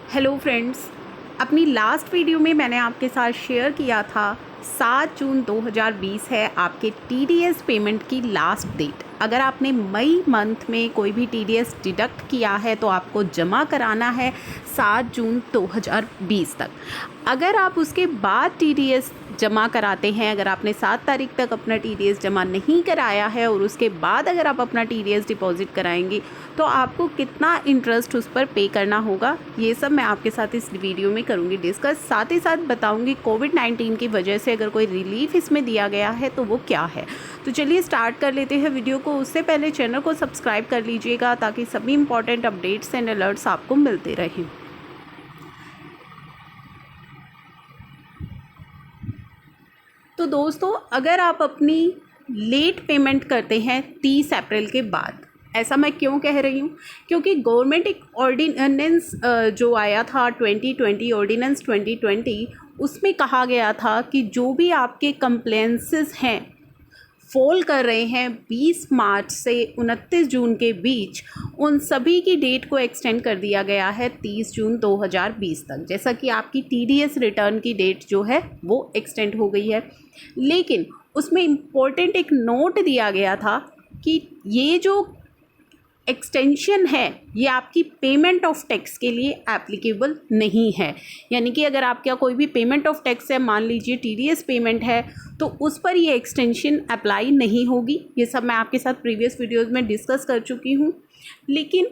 Hello friends, अपनी last video में मैंने आपके साथ शेयर किया था 7 जून 2020 है आपके टीडीएस पेमेंट की लास्ट डेट। अगर आपने मई मंथ में कोई भी टीडीएस डिडक्ट किया है तो आपको जमा कराना है 7 जून 2020 तक। अगर आप उसके बाद टीडीएस जमा कराते हैं, अगर आपने 7 तारीख तक अपना टीडीएस जमा नहीं कराया है और उसके बाद अगर आप अपना टीडीएस डिपॉजिट कराएंगे तो आपको कितना इंटरेस्ट उस पर पे करना होगा, ये सब मैं आपके साथ इस वीडियो में करूंगी डिस्कस। साथ ही साथ बताऊंगी कोविड-19 की वजह से अगर कोई रिलीफ इसमें दिया गया है तो वो क्या है। तो चलिए स्टार्ट कर लेते हैं वीडियो को। उससे पहले चैनल को सब्सक्राइब कर लीजिएगा ताकि सभी इंपॉर्टेंट अपडेट्स एंड अलर्ट्स आपको मिलते रहें। तो दोस्तों, अगर आप अपनी लेट पेमेंट करते हैं 30 अप्रैल के बाद, ऐसा मैं क्यों कह रही हूँ, क्योंकि गवर्नमेंट एक ऑर्डिनेंस जो आया था 2020 ऑर्डिनेंस 2020, उसमें कहा गया था कि जो भी आपके कंप्लेंसेस हैं फॉल कर रहे हैं 20 मार्च से 29 जून के बीच, उन सभी की डेट को एक्सटेंड कर दिया गया है 30 जून 2020 तक। जैसा कि आपकी टीडीएस रिटर्न की डेट जो है वो एक्सटेंड हो गई है, लेकिन उसमें इम्पोर्टेंट एक नोट दिया गया था कि ये जो एक्सटेंशन है ये आपकी पेमेंट ऑफ टैक्स के लिए एप्लीकेबल नहीं है। यानी कि अगर आपका कोई भी पेमेंट ऑफ टैक्स है, मान लीजिए टीडीएस पेमेंट है, तो उस पर ये एक्सटेंशन अप्लाई नहीं होगी। ये सब मैं आपके साथ प्रीवियस वीडियोस में डिस्कस कर चुकी हूँ। लेकिन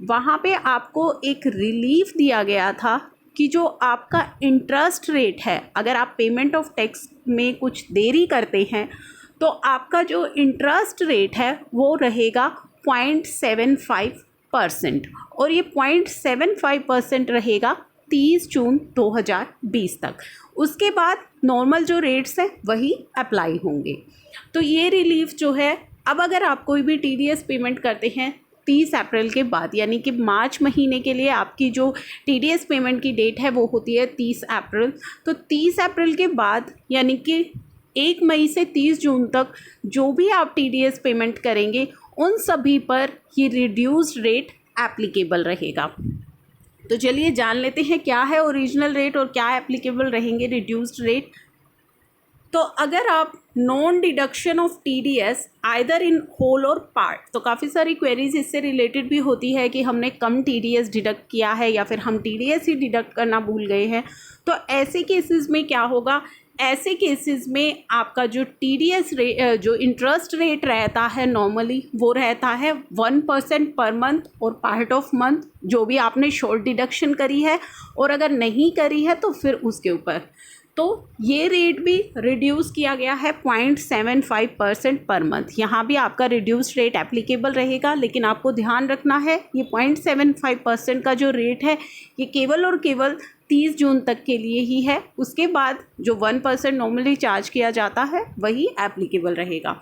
वहाँ पे आपको एक रिलीफ दिया गया था कि जो आपका इंटरेस्ट रेट है, अगर आप पेमेंट ऑफ टैक्स में कुछ देरी करते हैं तो आपका जो इंटरेस्ट रेट है वो रहेगा 0.75% और ये 0.75% रहेगा 30 जून 2020 तक। उसके बाद नॉर्मल जो रेट्स हैं वही अप्लाई होंगे। तो ये रिलीफ जो है, अब अगर आप कोई भी टीडीएस पेमेंट करते हैं 30 अप्रैल के बाद, यानी कि मार्च महीने के लिए आपकी जो टीडीएस पेमेंट की डेट है वो होती है 30 अप्रैल। तो 30 अप्रैल के बाद यानी कि 1 मई से 30 जून तक जो भी आप टीडीएस पेमेंट करेंगे उन सभी पर ये रिड्यूस्ड रेट एप्लीकेबल रहेगा। तो चलिए जान लेते हैं क्या है ओरिजिनल रेट और क्या एप्लीकेबल रहेंगे रिड्यूस्ड रेट। तो अगर आप non deduction of TDS either in whole or part, तो काफ़ी सारी क्वेरीज इससे रिलेटेड भी होती है कि हमने कम टीडीएस डिडक्ट किया है या फिर हम टीडीएस ही डिडक्ट करना भूल गए हैं। तो ऐसे केसेस में क्या होगा, ऐसे केसेस में आपका जो टीडीएस जो इंटरेस्ट रेट रहता है नॉर्मली वो रहता है 1% पर मंथ और पार्ट ऑफ मंथ, जो भी आपने शॉर्ट डिडक्शन करी है, और अगर नहीं करी है तो फिर उसके ऊपर। तो ये रेट भी रिड्यूस किया गया है 0.75% पर मंथ। यहाँ भी आपका रिड्यूस रेट एप्लीकेबल रहेगा, लेकिन आपको ध्यान रखना है ये 0.75% का जो रेट है ये केवल और केवल 30 जून तक के लिए ही है। उसके बाद जो 1% नॉर्मली चार्ज किया जाता है वही एप्लीकेबल रहेगा।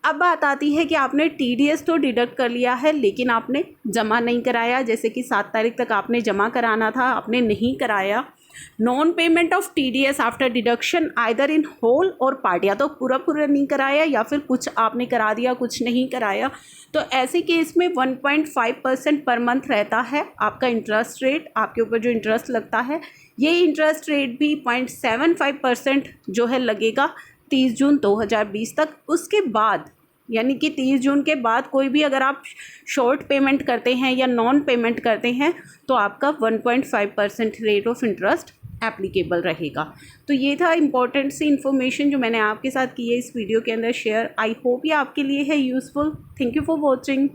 अब बात आती है कि आपने टीडीएस तो डिडक्ट कर लिया है लेकिन आपने जमा नहीं कराया, जैसे कि 7 तारीख तक आपने जमा कराना था, आपने नहीं कराया। Non payment of TDS after deduction either in whole or part, या तो पूरा नहीं कराया या फिर कुछ आपने करा दिया कुछ नहीं कराया, तो ऐसे केस में 1.5% पर मंथ रहता है आपका इंटरेस्ट रेट। आपके ऊपर जो इंटरेस्ट लगता है ये इंटरेस्ट रेट भी 0.75% जो है लगेगा 30 जून 2020 तक। उसके बाद यानी कि 30 जून के बाद कोई भी अगर आप शॉर्ट पेमेंट करते हैं या नॉन पेमेंट करते हैं तो आपका 1.5% रेट ऑफ इंटरेस्ट एप्लीकेबल रहेगा। तो ये था इम्पॉर्टेंट सी इन्फॉर्मेशन जो मैंने आपके साथ की है इस वीडियो के अंदर शेयर। आई होप ये आपके लिए है useful. Thank you for watching.